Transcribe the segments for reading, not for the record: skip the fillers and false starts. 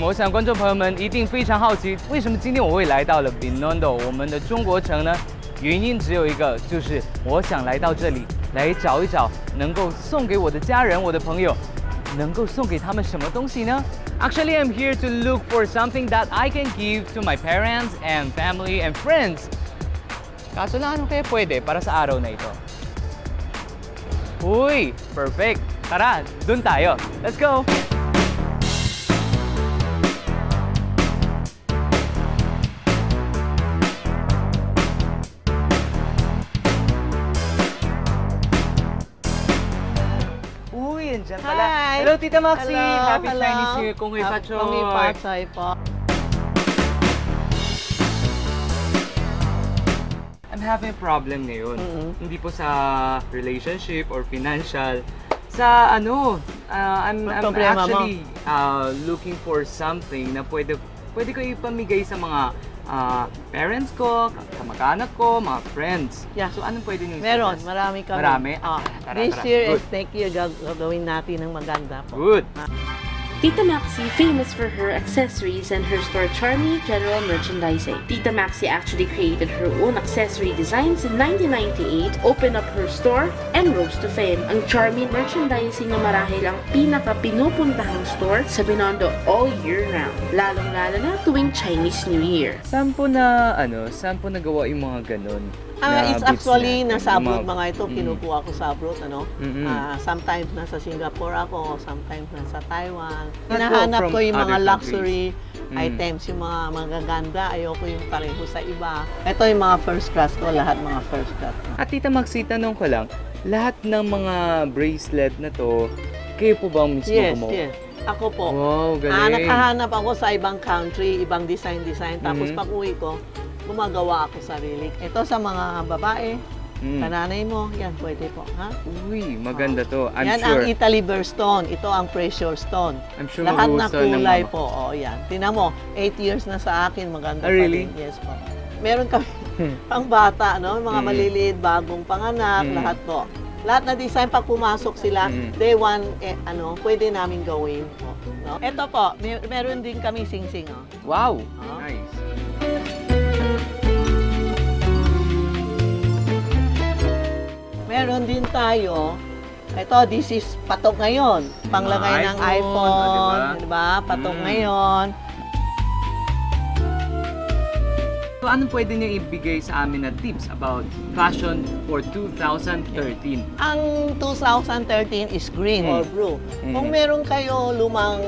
我想观众朋友们一定非常好奇，为什么今天我会来到了 Binondo 我们的中国城呢？原因只有一个，就是我想来到这里，来找一找能够送给我的家人、我的朋友，能够送给他们什么东西呢？ Actually, I'm here to look for something that I can give to my parents and family and friends. Kaso lang, ano kaya pwede para sa araw na ito? Uy, perfect! Tara, dun tayo. Let's go! Uy, andyan pala. Hi! Hello, Tita Maxi! Hello, Happy hello. Chinese New Year! Kung may pachoy! Kung may pachoy po. I'm having a problem ngayon. Hindi po sa relationship or financial. Sa ano, I'm actually looking for something na pwede ko ipamigay sa mga parents ko, kamag-anak ko, mga friends. Yeah. So anong pwede nyo Meron, i-suggest? marami kami. Marami? This year and next year gagawin natin ng maganda po. Good! Tita Maxi, famous for her accessories and her store Charmy General Merchandising. Tita Maxi actually created her own accessory designs in 1998, opened up her store, and rose to fame. Ang Charmy Merchandising na marahil ang pinaka-pinupuntahang store sa Binondo all year round, lalong-lalo na tuwing Chinese New Year. Saan po nagawa yung mga ganun? It's actually nasa abroad mga ito, kinukuha ko sa abroad, ano? Sometimes nasa Singapore ako, sometimes nasa Taiwan. Hinahanap ko yung mga luxury items, yung mga magaganda, ayoko yung pareho sa iba. Ito yung mga first class ko, lahat mga first class. At Tita Maxi, tanong ko lang, lahat ng mga bracelet na to, kayo po ba mismo gumawa? Yes. Ako po. Wow, galing. Nakahanap ako sa ibang country, ibang design. Tapos pag-uwi ko, gumagawa ako sarili. Ito sa mga babae, sa nanay mo, yan, pwede po. Ha? Uy, maganda to. I'm yan sure. ang Italy birthstone. Ito ang precious stone. I'm sure lahat na magugustuhan ng kulay mama. po. O, yan. Tingnan mo, 8 years na sa akin, maganda Really? pa rin. Yes po. Meron kami pang bata, no? Mga maliliit, bagong panganak, lahat po. Lahat na design, pag pumasok sila, day one, pwede namin gawin po. No? Ito po, meron din kami sing-sing. Oh. Wow! Oh. Nice. Meron din tayo, ito, this is patok ngayon. Panglagay ng iPhone, diba? Patok ngayon. So, anong pwede niyo ibigay sa amin na tips about fashion for 2013? Ang 2013 is green or blue. Kung meron kayo lumang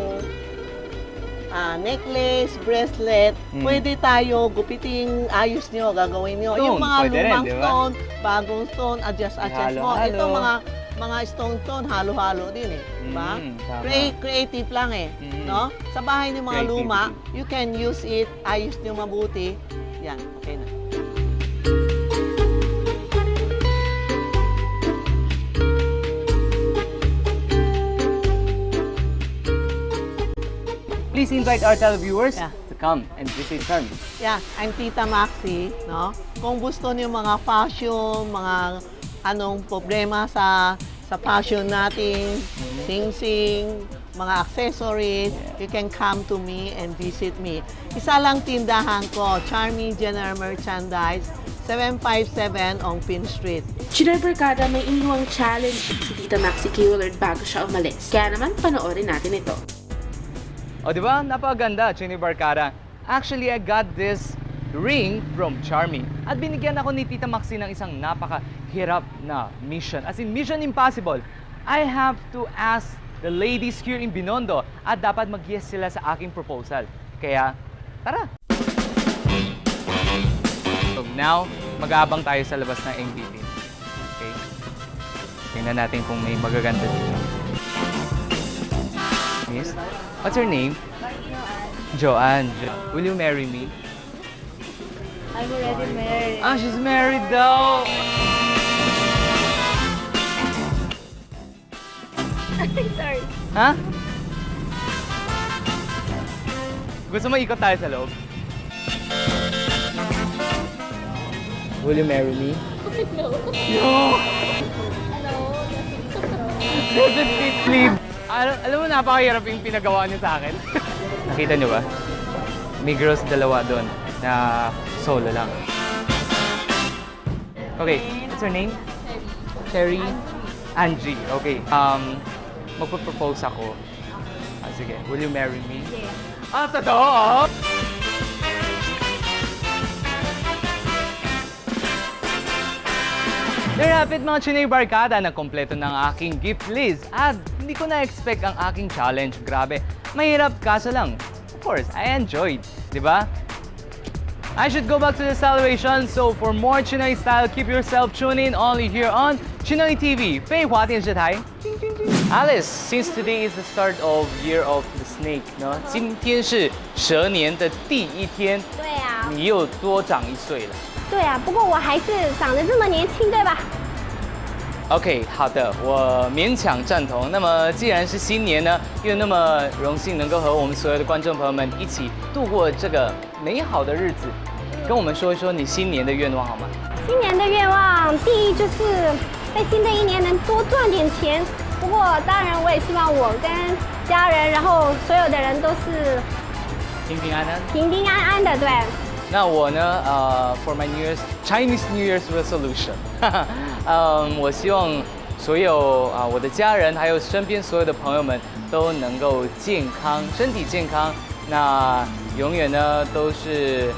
necklace, bracelet, pwede tayo gupiting, ayos nyo, gagawin nyo. Yung mga lumang stone, bagong stone, adjust mo. Ito mga stone, halo-halo din eh. Diba? Creative lang eh. No? Sa bahay ng mga luma, you can use it, ayos nyo mabuti. Yan, okay na. Please invite our televiewers to come and visit Charmy. Yeah, I'm Tita Maxi, no? Kung gusto niyo mga fashion, mga anong problema sa fashion natin, sing-sing, mga accessories, you can come to me and visit me. Isa lang tindahan ko, Charmy General Merchandise, 757 on Pin Street. Chinoy Barkada, may iniwang challenge si Tita Maxi Willard bago siya umalis. Kaya naman, panoorin natin ito. O, di ba? Napakaganda, Chinoy Barkada. Actually, I got this ring from Charmy. At binigyan ako ni Tita Maxi ng isang napakahirap na mission. As in, mission impossible. I have to ask the ladies here in Binondo at dapat mag-yes sila sa aking proposal. Kaya, tara! So now, mag-aabang tayo sa labas ng MVP. Okay? Tingnan natin kung may magaganda dito. Miss? What's your name? Joanne. Will you marry me? I'm already married. Ah, she's married daw! Sorry. Ha? Gusto mo ikot tayo sa loob? Will you marry me? No. No! Hello. Definitely. Alam mo, napakahirap yung pinagawa niyo sa akin. Nakita niyo ba? May girls dalawa doon na solo lang. Okay, what's her name? Cherry. Angie. Okay. Magpo-propose ako. Sige, will you marry me? Yes. Totoo? Rapid mga Chinay Barkada, na kompleto ng aking gift list at hindi ko na-expect ang aking challenge. Grabe, mahirap kaso lang. Of course, I enjoyed, di ba? I should go back to the celebration, so for more Chinoy style, keep yourself tuned in only here on Chinoy TV. 废话电视台. Alice, since today is the start of Year of the Snake, 呢，今天是蛇年的第一天，对啊，你又多长1岁了。对啊，不过我还是长得这么年轻，对吧？ OK， 好的，我勉强赞同。那么既然是新年呢，又那么荣幸能够和我们所有的观众朋友们一起度过这个美好的日子，跟我们说一说你新年的愿望好吗？新年的愿望，第一就是在新的一年能多赚点钱。不过当然我也希望我跟家人，然后所有的人都是平平安安。平平安安的，对。 那我呢？For my Chinese New Year's resolution， 我希望所有我的家人还有身边所有的朋友们都能够健康，身体健康，那永远呢都是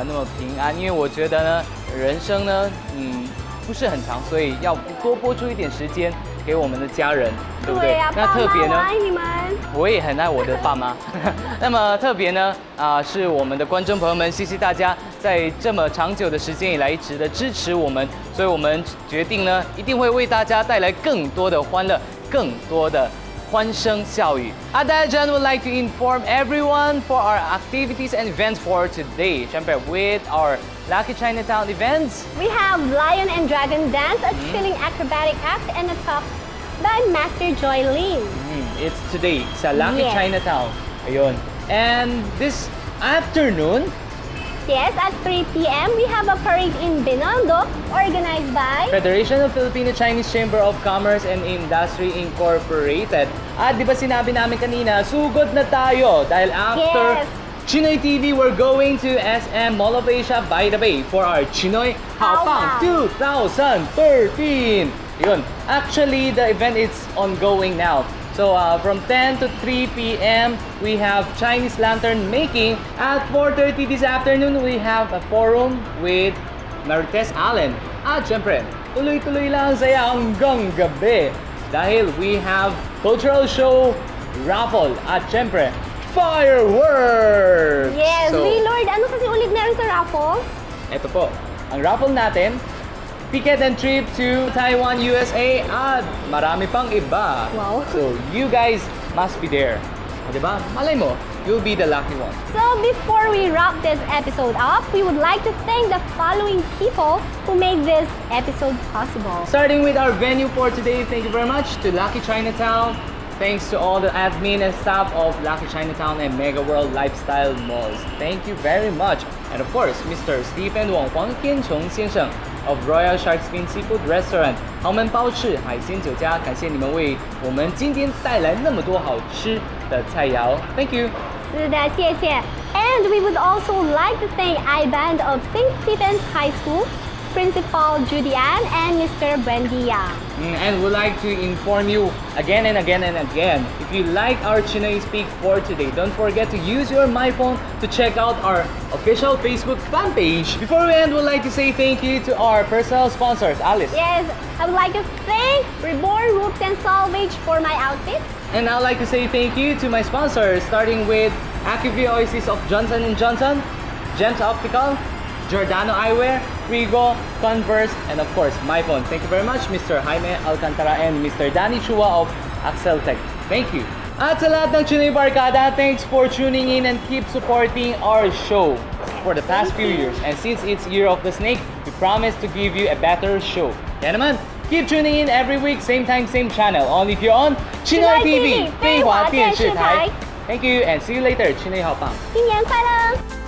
那么平安。因为我觉得呢，人生呢，不是很长，所以要多拨出一点时间给我们的家人，对不对？对呀，那特别呢，爸妈，我爱你们。我也很爱我的爸妈。那么特别呢，是我们的观众朋友们，谢谢大家在这么长久的时间以来一直的支持我们，所以我们决定呢，一定会为大家带来更多的欢乐，更多的欢声笑语。Adajan would like to inform everyone for our activities and events for today. Syempre, with our Lucky Chinatown events. We have Lion and Dragon Dance, a thrilling acrobatic act, and a talk by Master Joy Lin. It's today sa Lucky Yes. Chinatown. Ayun. And this afternoon, Yes, at 3 p.m. we have a parade in Binondo, organized by Federation of Filipino Chinese Chamber of Commerce and Industry Incorporated. At di ba sinabi namin kanina, sugod na tayo dahil after Yes. Chinoy TV, we're going to SM Mall of Asia by the Bay for our Chinoy Haopang 2013. Yun. Actually, the event is ongoing now. So from 10 to 3 p.m. we have Chinese lantern making. At 4:30 this afternoon we have a forum with Marites Allen. At syempre, tuloy-tuloy lang ang saya hanggang gabi. Dahil we have cultural show, raffle, at syempre, fireworks! Yes, So, Lord, ano kasi ulit meron sa raffle? eto po, ang raffle natin, ticket and trip to Taiwan, USA, at marami pang iba. Wow. So, you guys must be there. O, diba? Malay mo, you'll be the lucky one. So before we wrap this episode up, we would like to thank the following people who made this episode possible. Starting with our venue for today, thank you very much to Lucky Chinatown. Thanks to all the admin and staff of Lucky Chinatown and Mega World Lifestyle Malls. Thank you very much. And of course, Mr. Stephen Wong Huang Tianchong 先生 of Royal Shark Fin Seafood Restaurant 豪门包翅海鲜酒家，感谢你们为我们今天带来那么多好吃的菜肴。Thank you. 是的，谢谢。And we would also like to thank I-Band of St. Stephen's High School, Principal Judy Ann and Mr. Buendia. And we'd like to inform you again and again and again. If you like our Chinoy Speak for today, don't forget to use your MyPhone to check out our official Facebook fan page. Before we end, we'd like to say thank you to our personal sponsors, Alice. Yes, I would like to thank Reborn Roots and Salvage for my outfit. And I'd like to say thank you to my sponsors, starting with Acuvue Oasis of Johnson & Johnson, Gems Optical, Giordano Eyewear, Rigo, Converse, and of course, MyPhone. Thank you very much, Mr. Jaime Alcantara and Mr. Danny Chua of Axeltech. Thank you. At sa lahat ng Chinoy Barkada, thanks for tuning in and keep supporting our show for the past few years. And since it's Year of the Snake, we promise to give you a better show. Kaya naman, keep tuning in every week, same time, same channel. Only if you're on Chinoy TV, 废话电视台. Thank you and see you later, Chinoy Haopang. 新年快乐！